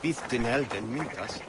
Byth din helden myntas.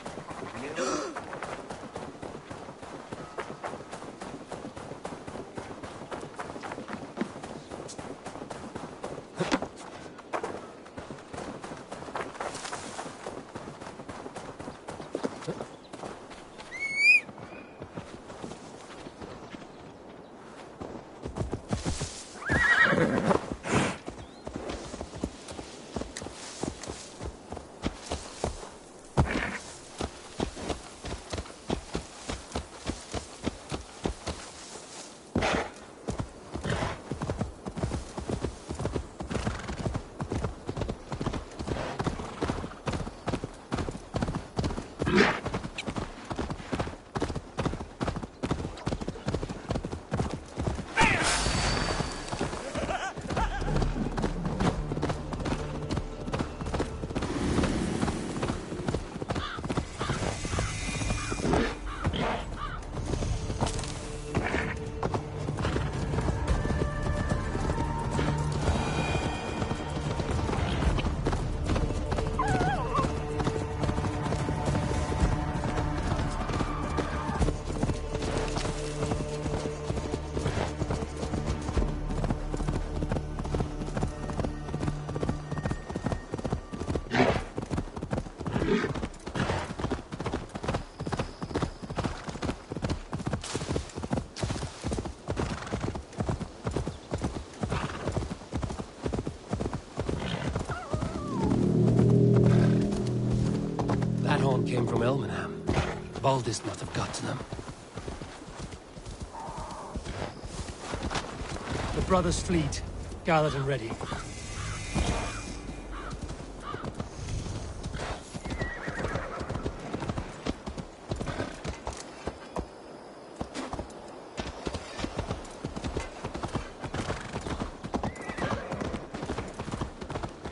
Came from Elmenham. Baldis must have got to them. The brothers' fleet, gathered and ready.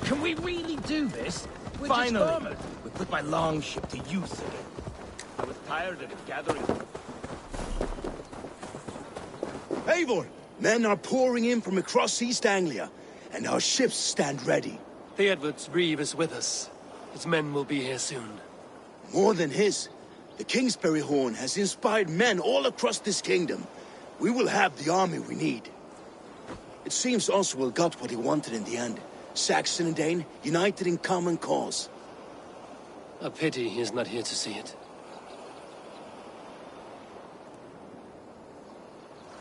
Can we really do this? Finally! We put my longship to use again. I was tired of gathering. Eivor! Men are pouring in from across East Anglia, and our ships stand ready. Theodward's reeve is with us. His men will be here soon. More than his. The Kingsbury Horn has inspired men all across this kingdom. We will have the army we need. It seems Oswald got what he wanted in the end. Saxon and Dane, united in common cause. A pity he is not here to see it.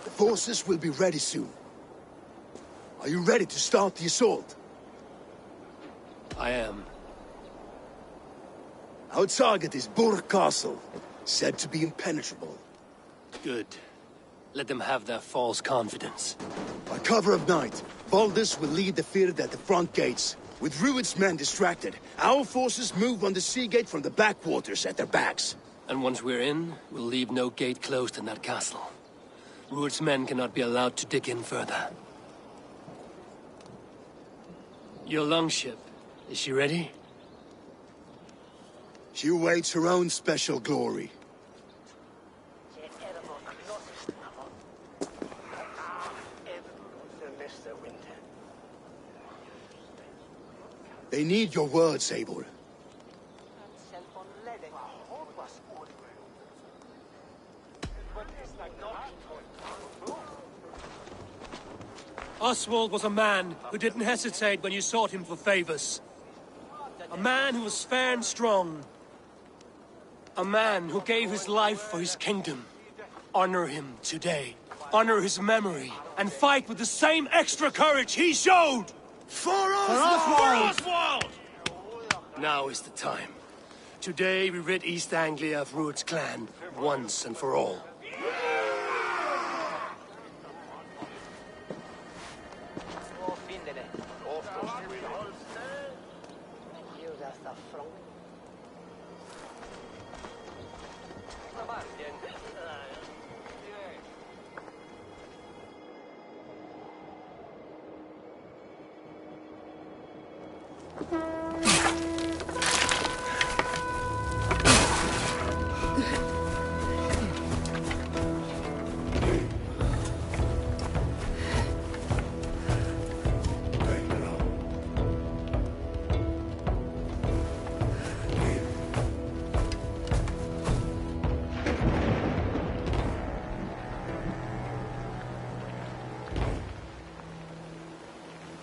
The forces will be ready soon. Are you ready to start the assault? I am. Our target is Burg Castle, said to be impenetrable. Good. Let them have their false confidence. By cover of night, Baldis will lead the field at the front gates. With Rued's men distracted, our forces move on the sea gate from the backwaters at their backs. And once we're in, we'll leave no gate closed in that castle. Rued's men cannot be allowed to dig in further. Your longship, is she ready? She awaits her own special glory. They need your words, Eivor. Oswald was a man who didn't hesitate when you sought him for favors. A man who was fair and strong. A man who gave his life for his kingdom. Honor him today. Honor his memory. And fight with the same extra courage he showed! For Oswald! Now is the time. Today we rid East Anglia of Rued's clan, once and for all.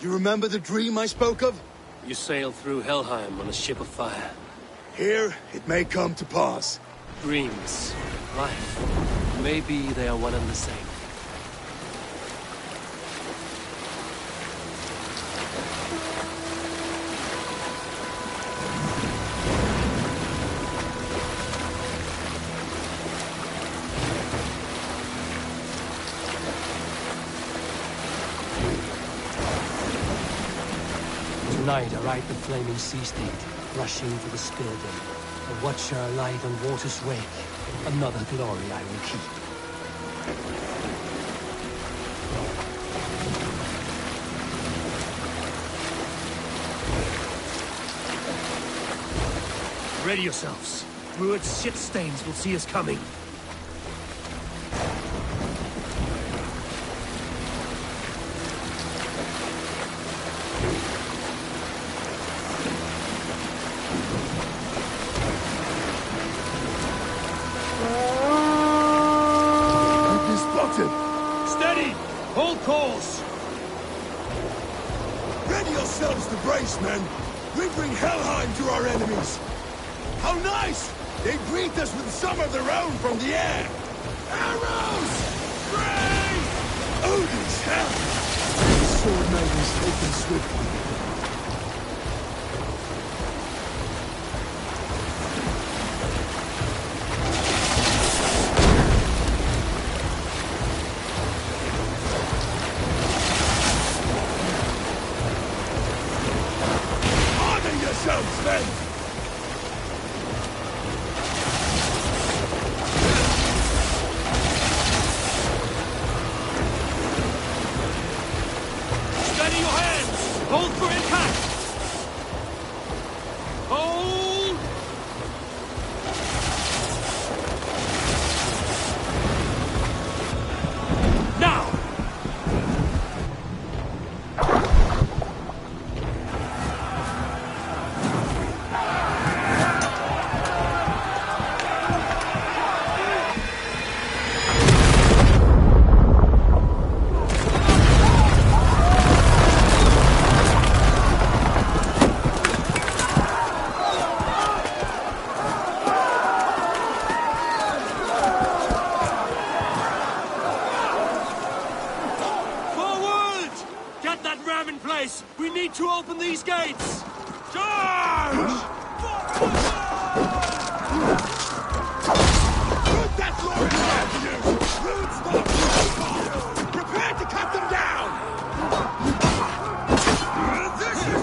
You remember the dream I spoke of? You sailed through Helheim on a ship of fire. Here, it may come to pass. Dreams, life, maybe they are one and the same. Tonight I ride the flaming sea steed, rushing to the Spilden. A watcher light on water's wake. Another glory I will keep. Ready yourselves. Rued's shit stains will see us coming. Steady! Hold course! Ready yourselves to brace, men! We bring Helheim to our enemies! How nice! They greet us with some of their own from the air! Arrows! Brace! Odin's hell! Sword maidens taken swiftly. Men! Steady your hands! Hold for impact! Hold! Now! In place! We need to open these gates! Charge! Put that lord after you! Rude stop! Prepare to cut them down! This is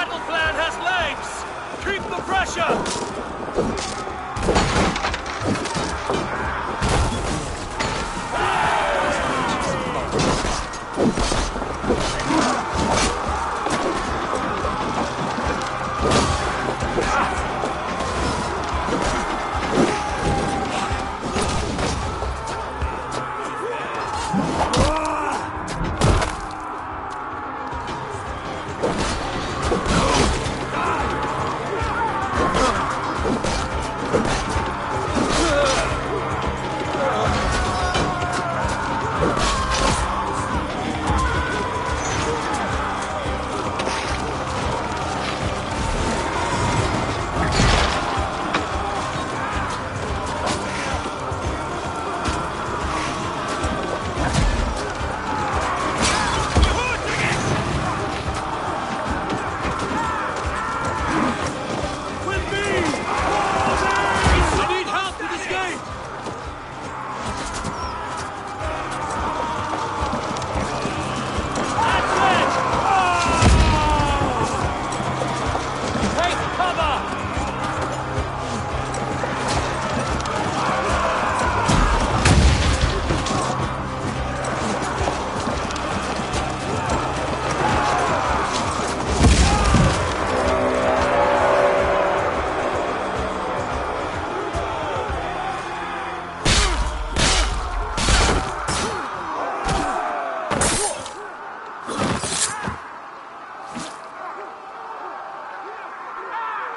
battle plan has legs! Keep the pressure!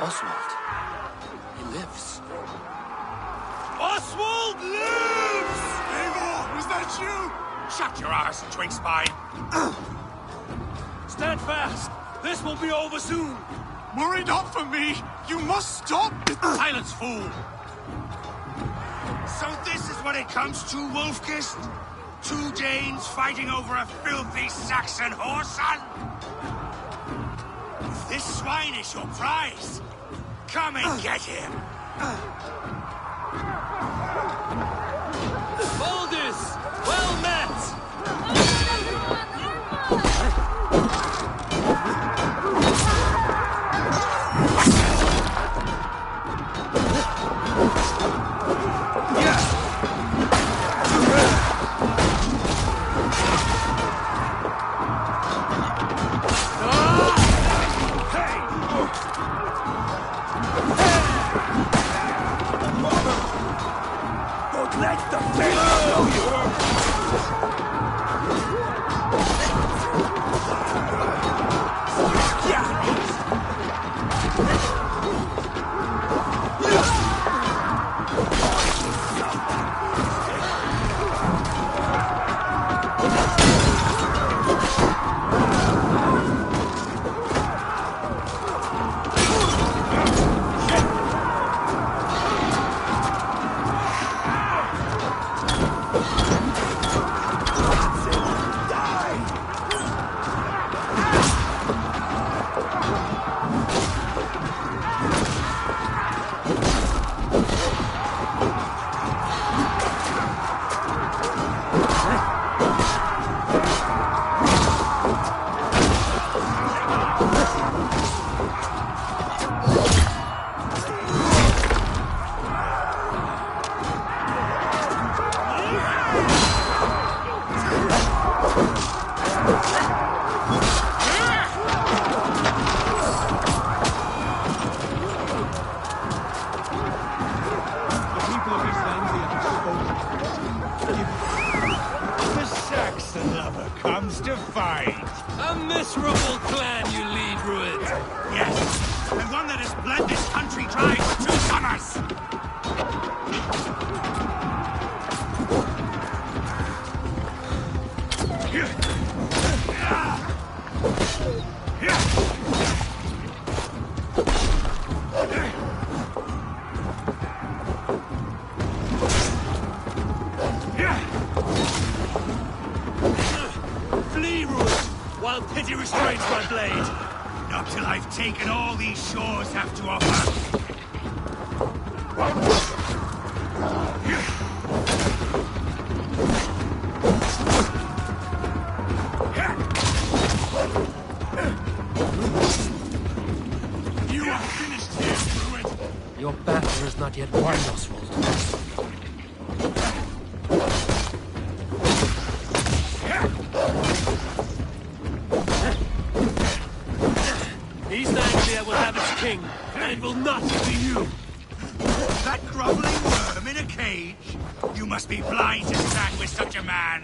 Oswald. He lives. Oswald lives! Eivor, was that you? Shut your arse, twig spine. Stand fast! This will be over soon! Worry not for me. You must stop. Silence, fool! So this is what it comes to, Wolfkist? Two Danes fighting over a filthy Saxon whoreson? This swine is your prize. Come and get him. Baldus! Well met! The Saxon lover comes to fight. A miserable clan you lead, Rued. Yes, and one that has bled this country dry for 2 summers. Flee, Rued, while pity restrains my blade. Not till I've taken all these shores have to offer. not yet won, Oswald. East Anglia will have its king, and it will not be you. That groveling worm in a cage? You must be blind to stand with such a man.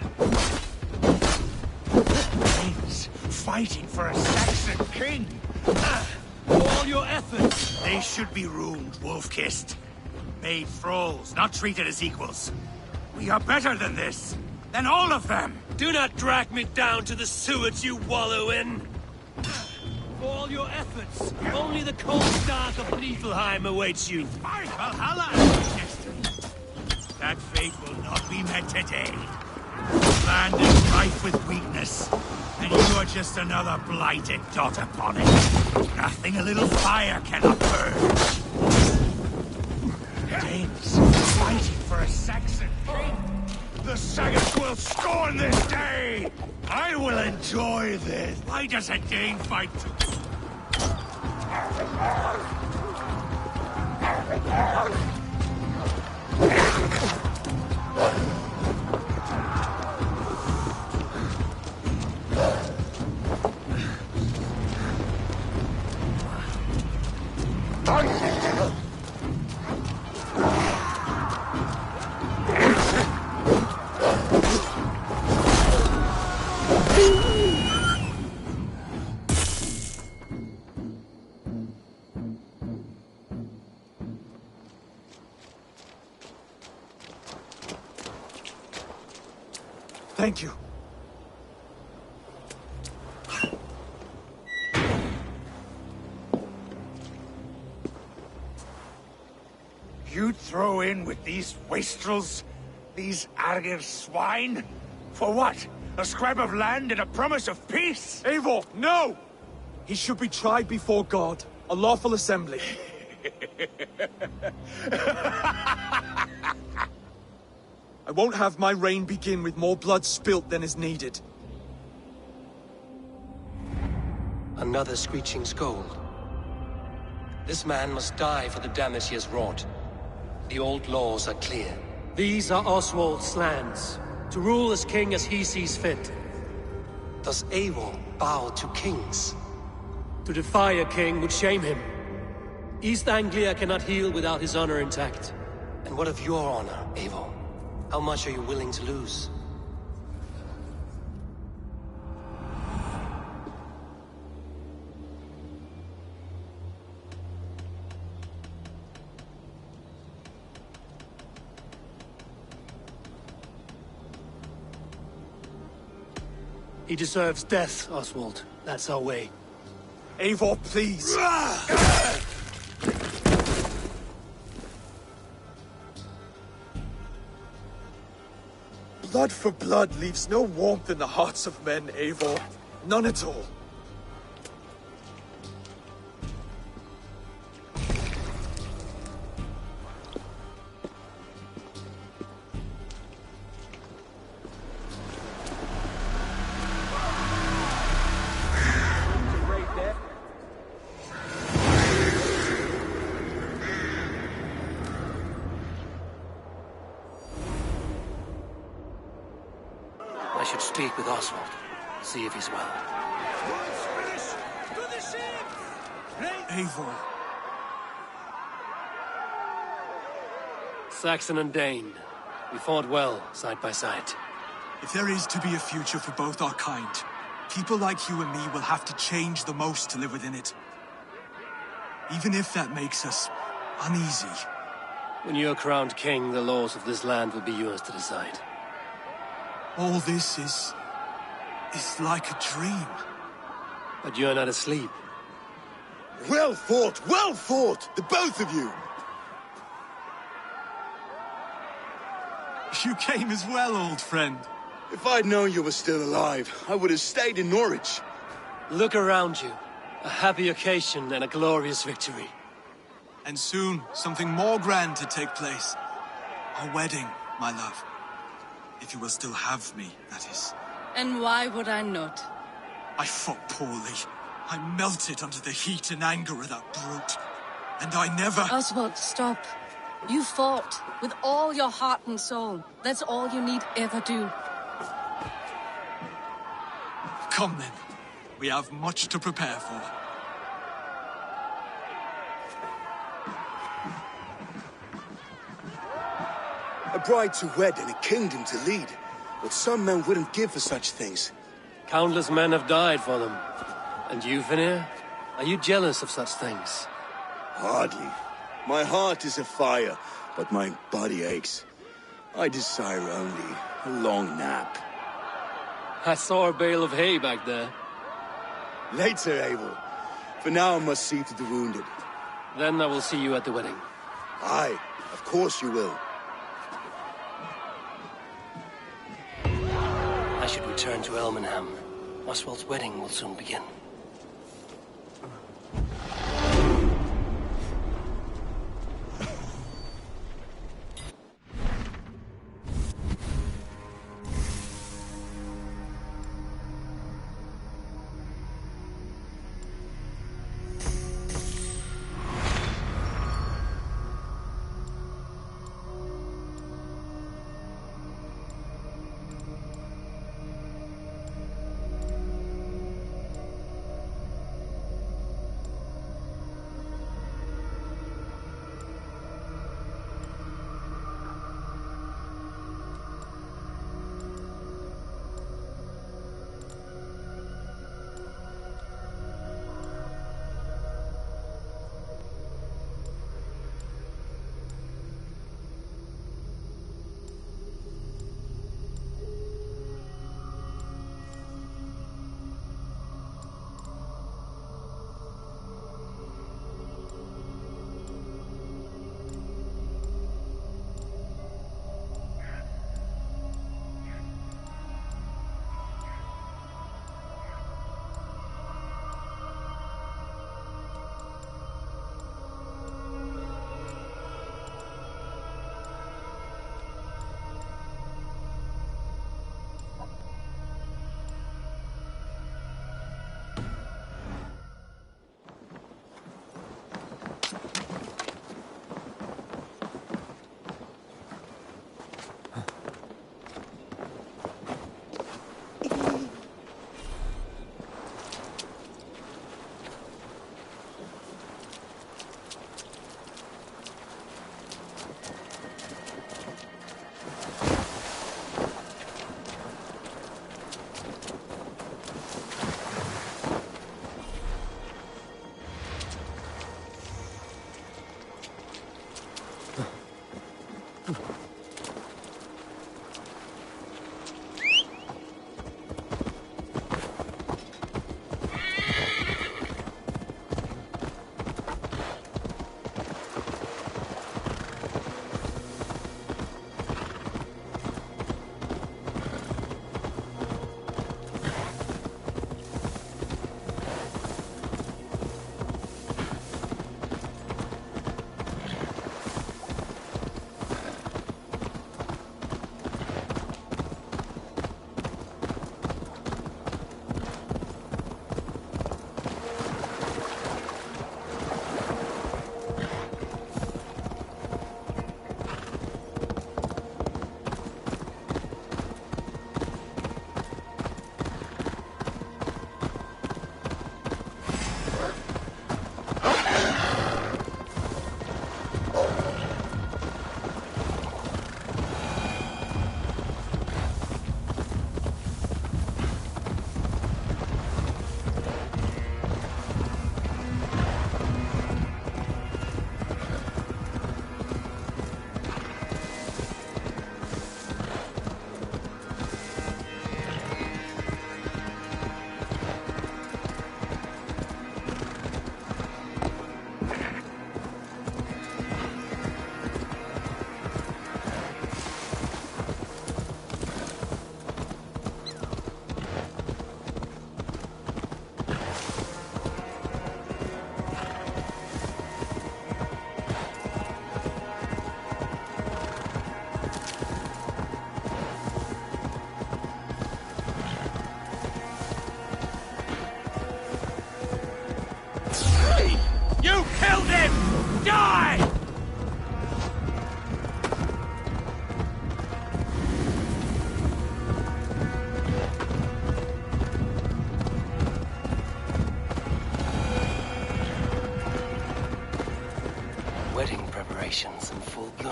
Danes fighting for a Saxon king. For all your efforts. They should be ruined, wolf-kissed. Made thralls, not treated as equals. We are better than this. Than all of them. Do not drag me down to the sewers you wallow in. For all your efforts, only the cold dark of Niflheim awaits you. Fight Valhalla! That fate will not be met today. The land is rife with weakness, and you are just another blighted dot upon it. Nothing a little fire cannot purge. Danes fighting for a Saxon king. The Sagas will scorn this day! I will enjoy this! Why does a Dane fight to... Thank you. You'd throw in with these wastrels? These Argir swine? For what? A scrap of land and a promise of peace? Eivor, no! He should be tried before God, a lawful assembly. I won't have my reign begin with more blood spilt than is needed. Another screeching scold. This man must die for the damage he has wrought. The old laws are clear. These are Oswald's lands, to rule as king as he sees fit. Does Eivor bow to kings? To defy a king would shame him. East Anglia cannot heal without his honor intact. And what of your honor, Eivor? How much are you willing to lose? He deserves death, Oswald. That's our way. Eivor, please! Blood for blood leaves no warmth in the hearts of men, Eivor. None at all. I should speak with Oswald. See if he's well. Eivor. Saxon and Dane. We fought well, side by side. If there is to be a future for both our kind, people like you and me will have to change the most to live within it. Even if that makes us uneasy. When you're crowned king, the laws of this land will be yours to decide. All this is like a dream. But you're not asleep. Well fought, the both of you! You came as well, old friend. If I'd known you were still alive, I would have stayed in Norwich. Look around you. A happy occasion and a glorious victory. And soon, something more grand to take place. Our wedding, my love. If you will still have me, that is. And why would I not? I fought poorly. I melted under the heat and anger of that brute. And I never... Oswald, stop. You fought with all your heart and soul. That's all you need ever do. Come then. We have much to prepare for. A bride to wed and a kingdom to lead. What some men wouldn't give for such things. Countless men have died for them. And you, Vanir? Are you jealous of such things? Hardly. My heart is afire, but my body aches. I desire only a long nap. I saw a bale of hay back there. Later, Abel. For now I must see to the wounded. Then I will see you at the wedding. Aye, of course you will. I should return to Elmenham. Oswald's wedding will soon begin.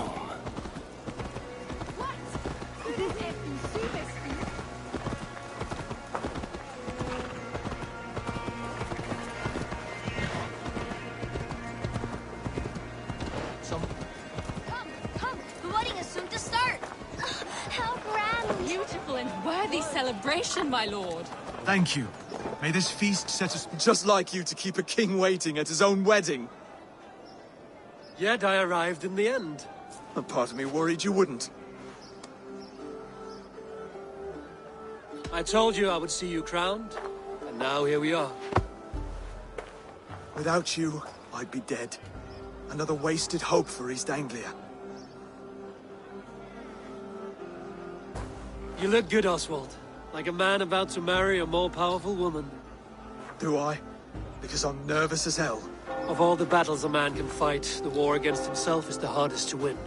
home. Come! The wedding is soon to start! How grand! Beautiful and worthy celebration, my lord. Thank you. May this feast set us just like you to keep a king waiting at his own wedding. Yet I arrived in the end. A part of me worried you wouldn't. I told you I would see you crowned, and now here we are. Without you, I'd be dead. Another wasted hope for East Anglia. You look good, Oswald. Like a man about to marry a more powerful woman. Do I? Because I'm nervous as hell. Of all the battles a man can fight, the war against himself is the hardest to win.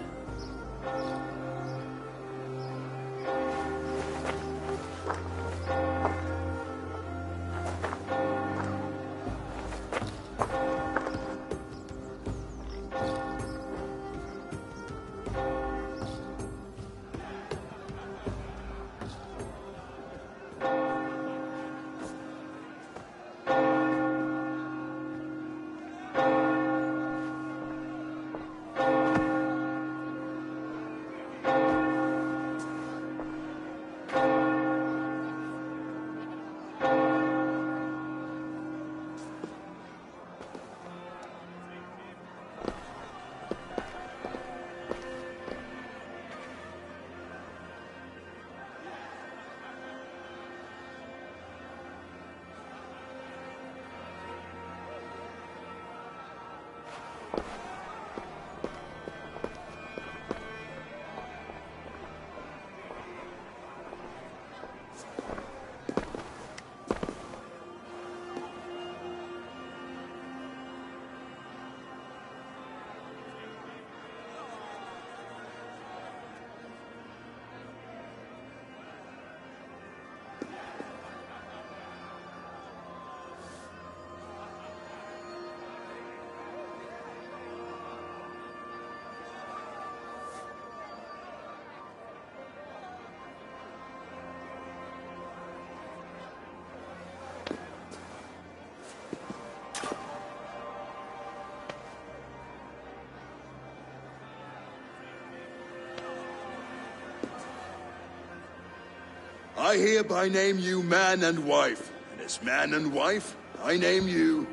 I hereby name you man and wife, and as man and wife, I name you...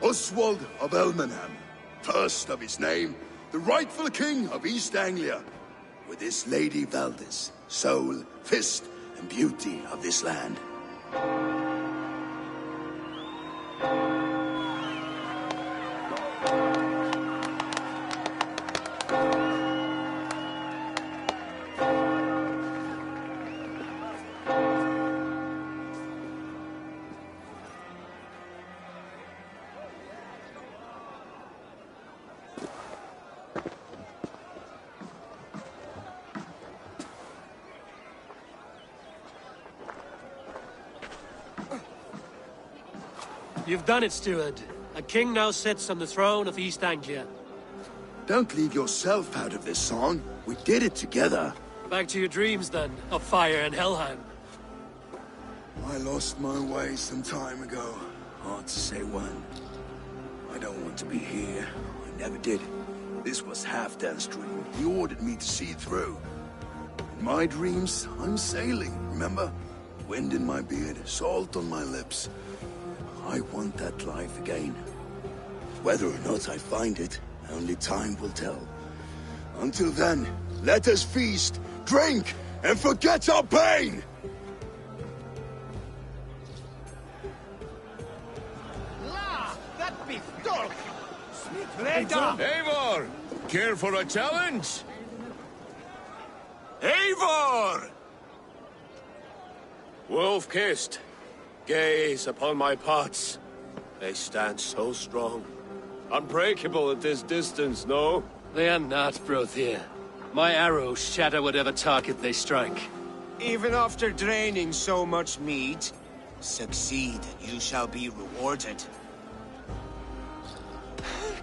Oswald of Elmenham, first of his name, the rightful king of East Anglia, with this Lady Valdis, soul, fist, and beauty of this land. You've done it, steward. A king now sits on the throne of East Anglia. Don't leave yourself out of this song. We did it together. Back to your dreams, then, of fire and Helheim. I lost my way some time ago. Hard to say when. I don't want to be here. I never did. This was Halfdan's dream. He ordered me to see it through. In my dreams, I'm sailing, remember? Wind in my beard, salt on my lips. I want that life again. Whether or not I find it, only time will tell. Until then, let us feast, drink, and forget our pain! That beef dog! Eivor! Care for a challenge? Eivor! Wolf-kissed, gaze upon my pots. They stand so strong. Unbreakable at this distance, no? They are not, Brothir. My arrows shatter whatever target they strike. Even after draining so much meat, succeed and you shall be rewarded.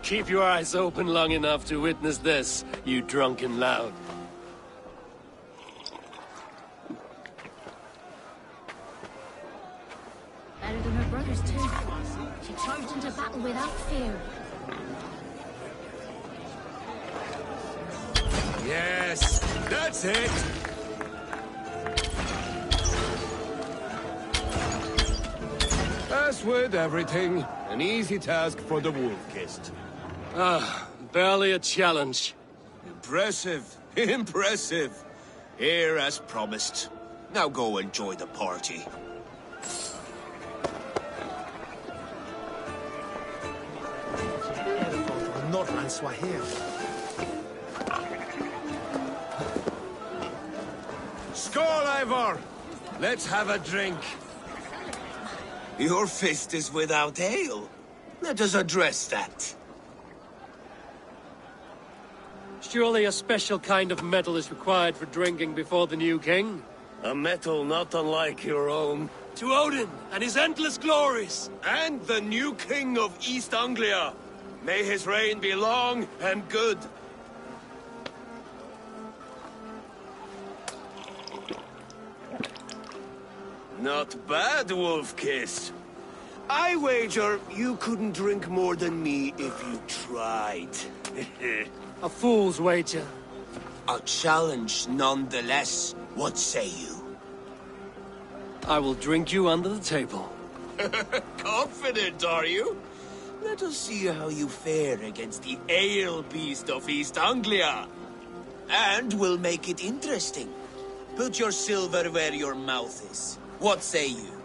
Keep your eyes open long enough to witness this, you drunken lout. Better than her brothers, too. She charged into battle without fear. Yes, that's it! As with everything, an easy task for the Wolf-Kissed. Barely a challenge. Impressive. Impressive. Here as promised. Now go enjoy the party. Nordland Swahili. Skål, Ivar! Let's have a drink. Your fist is without ale. Let us address that. Surely a special kind of metal is required for drinking before the new king? A metal not unlike your own. To Odin and his endless glories! And the new king of East Anglia. May his reign be long and good. Not bad, Wolf-Kissed. I wager you couldn't drink more than me if you tried. A fool's wager. A challenge nonetheless. What say you? I will drink you under the table. Confident, are you? Let us see how you fare against the ale beast of East Anglia. And we'll make it interesting. Put your silver where your mouth is. What say you?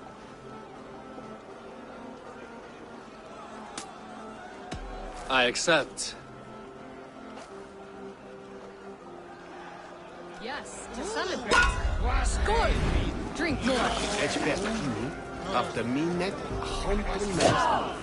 I accept. Yes, to celebrate. Skål! Drink more. Het werd nu, after me net 100 mensen.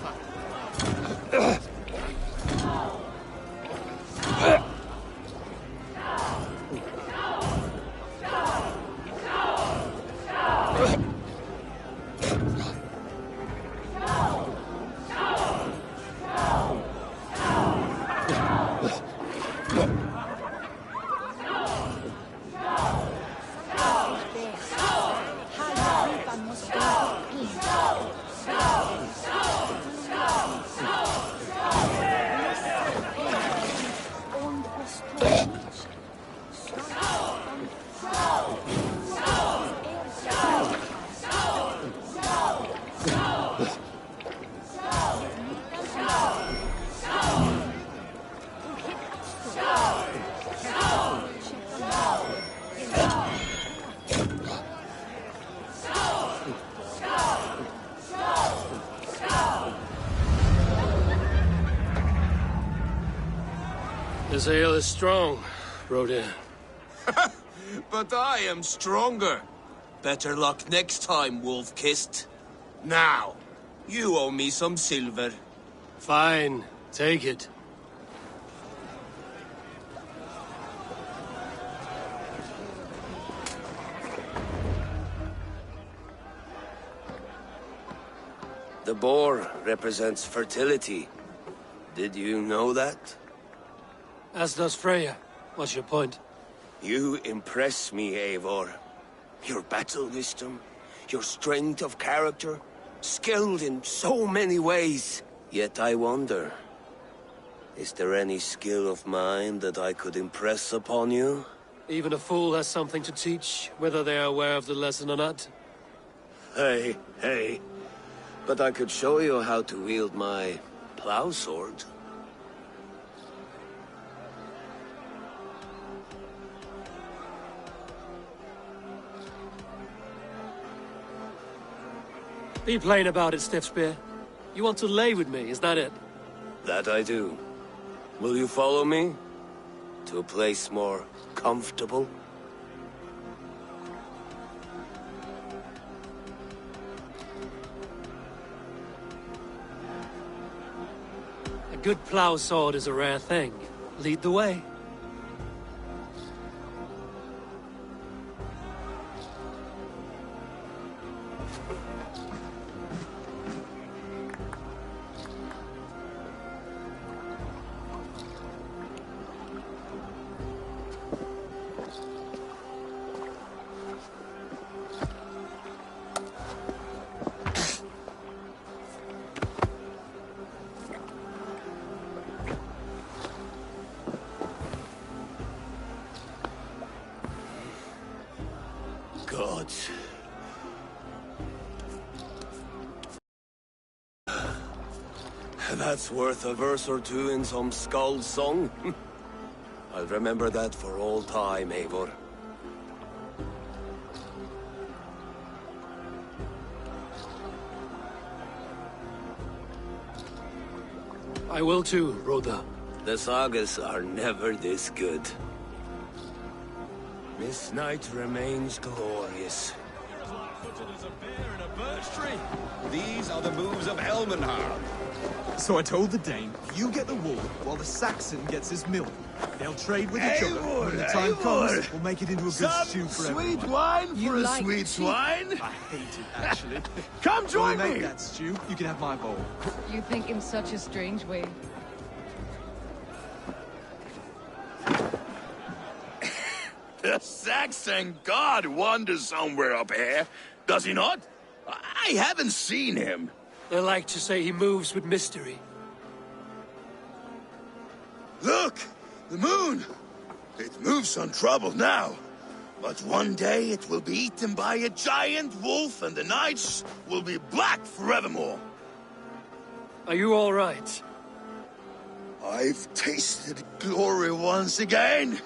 This ale is strong, Rued. But I am stronger. Better luck next time, Wolf-Kissed. Now, you owe me some silver. Fine, take it. The boar represents fertility. Did you know that? As does Freya. What's your point? You impress me, Eivor. Your battle wisdom, your strength of character, skilled in so many ways. Yet I wonder, is there any skill of mine that I could impress upon you? Even a fool has something to teach, whether they are aware of the lesson or not. Hey. But I could show you how to wield my plow sword. Be plain about it, Stiffspear. You want to lay with me, is that it? That I do. Will you follow me? To a place more comfortable? A good plow sword is a rare thing. Lead the way. gods. That's worth a verse or two in some skull song. I'll remember that for all time, Eivor. I will too, Rhoda. The sagas are never this good. This night remains glorious. These are the moves of Elmenhard. So I told the Dane, you get the wool, while the Saxon gets his milk. They'll trade with each other. When the time comes, we'll make it into a good stew for everyone. Sweet wine You for a like sweet cheap- swine? I hate it, actually. Come join When we me! make that stew, you can have my bowl. You think in such a strange way. The Saxon god wanders somewhere up here, does he not? I haven't seen him. They like to say he moves with mystery. Look! The moon! It moves untroubled now. But one day it will be eaten by a giant wolf and the nights will be black forevermore. Are you all right? I've tasted glory once again.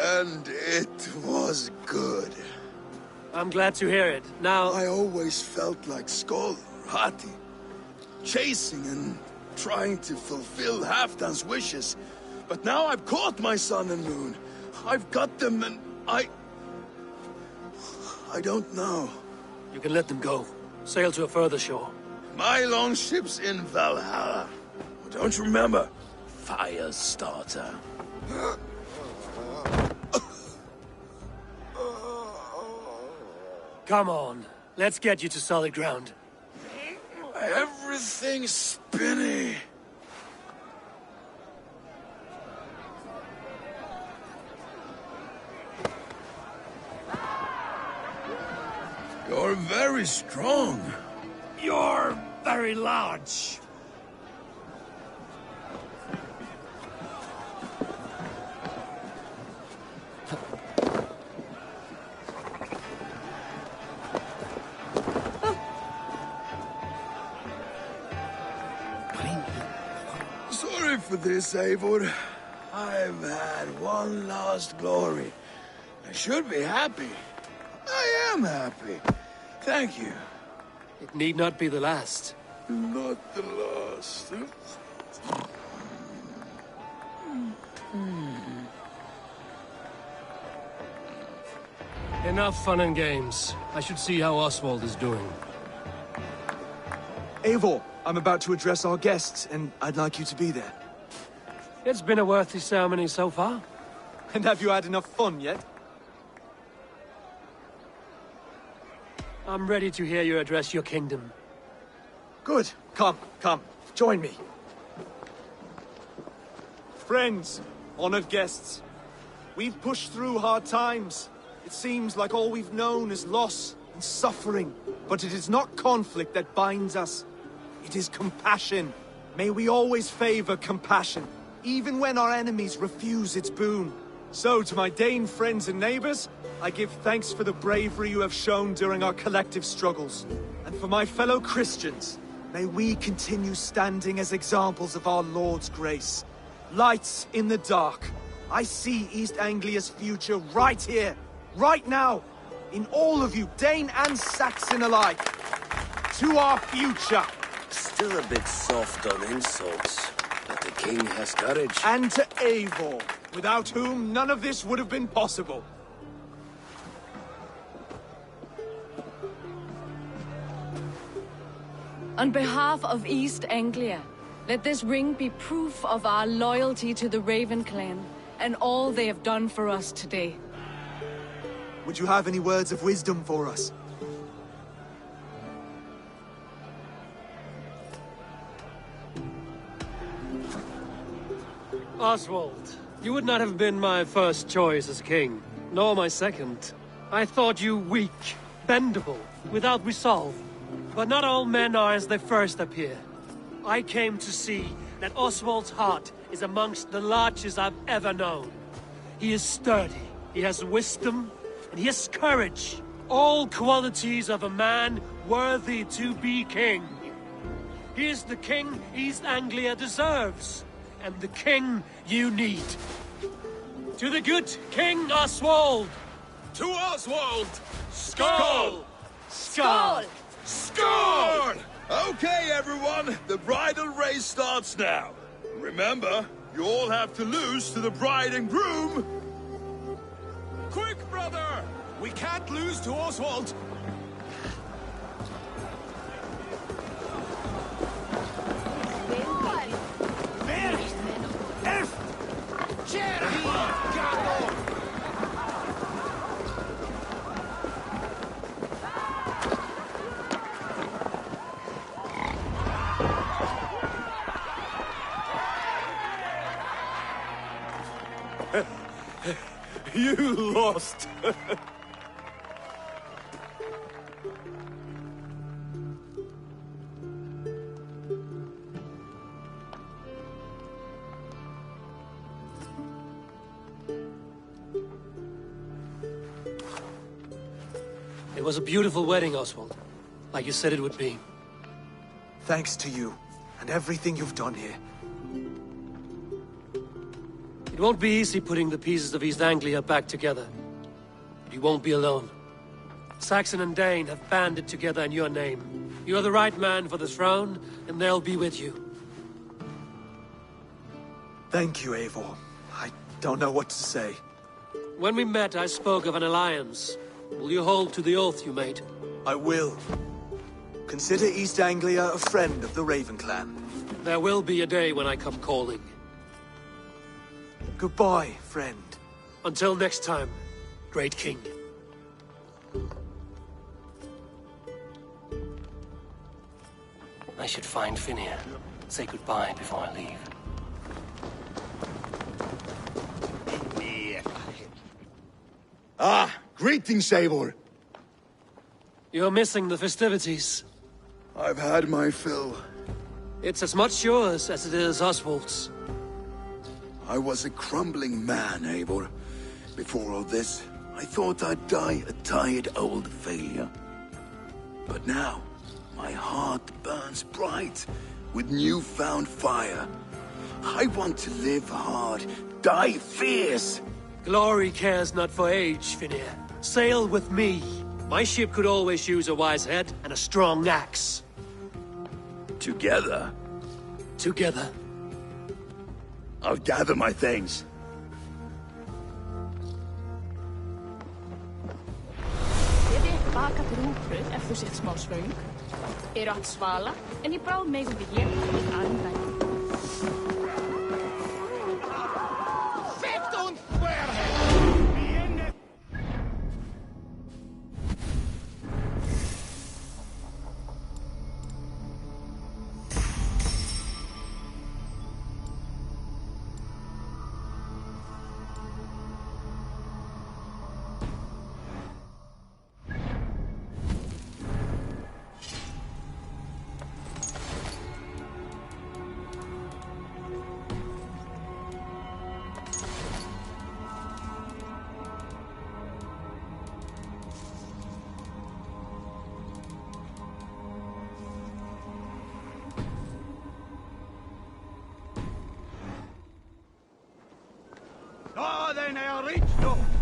And it was good. I'm glad to hear it. Now, I always felt like Skoll or Hati, chasing and trying to fulfill Halfdan's wishes. But now I've caught my sun and moon. I've got them and I don't know. you can let them go. Sail to a further shore. My longship's in Valhalla. Don't you remember? Firestarter. Come on. Let's get you to solid ground. Everything's spinny. You're very strong. You're very large. Sorry for this, Eivor. I've had one last glory. I should be happy. I am happy. Thank you. It need not be the last. Not the last. Enough fun and games. I should see how Oswald is doing. Eivor, I'm about to address our guests, and I'd like you to be there. It's been a worthy ceremony so far. And have you had enough fun yet? I'm ready to hear you address your kingdom. Good. Come, join me. Friends, honored guests, we've pushed through hard times. It seems like all we've known is loss and suffering. But it is not conflict that binds us. It is compassion. May we always favor compassion, even when our enemies refuse its boon. So, to my Dane friends and neighbors, I give thanks for the bravery you have shown during our collective struggles. And for my fellow Christians, may we continue standing as examples of our Lord's grace. Lights in the dark. I see East Anglia's future right here, right now, in all of you, Dane and Saxon alike. To our future. Still a bit soft on insults, but the king has courage. And to Eivor, without whom none of this would have been possible. On behalf of East Anglia, let this ring be proof of our loyalty to the Raven clan and all they have done for us today. Would you have any words of wisdom for us? Oswald, you would not have been my first choice as king, nor my second. I thought you weak, bendable, without resolve. But not all men are as they first appear. I came to see that Oswald's heart is amongst the largest I've ever known. He is sturdy, he has wisdom, and he has courage. All qualities of a man worthy to be king. He is the king East Anglia deserves, and the king you need. To the good King Oswald! To Oswald! Skull! Skull! Score! Okay, everyone, the bridal race starts now. Remember, you all have to lose to the bride and groom. Quick, brother! We can't lose to Oswald. You lost. It was a beautiful wedding, Oswald. Like you said it would be. Thanks to you, and everything you've done here. It won't be easy putting the pieces of East Anglia back together. But you won't be alone. Saxon and Dane have banded together in your name. You are the right man for the throne, and they'll be with you. Thank you, Eivor. I don't know what to say. When we met, I spoke of an alliance. Will you hold to the oath you made? I will. Consider East Anglia a friend of the Raven clan. There will be a day when I come calling. Goodbye, friend. Until next time, great king. I should find Finir. Say goodbye before I leave. Ah, greetings, Eivor. You're missing the festivities. I've had my fill. It's as much yours as it is Oswald's. I was a crumbling man, Eivor. Before all this, I thought I'd die a tired old failure. But now, my heart burns bright with newfound fire. I want to live hard, die fierce. Glory cares not for age, Finir. Sail with me. My ship could always use a wise head and a strong axe. Together? Together. I'll gather my things. Þið er tilbaka til Rued eftir sitt smá svöng. Eru átt svala, en í bráð megum við ég við aðeins dæmi. Ah, then I reached them.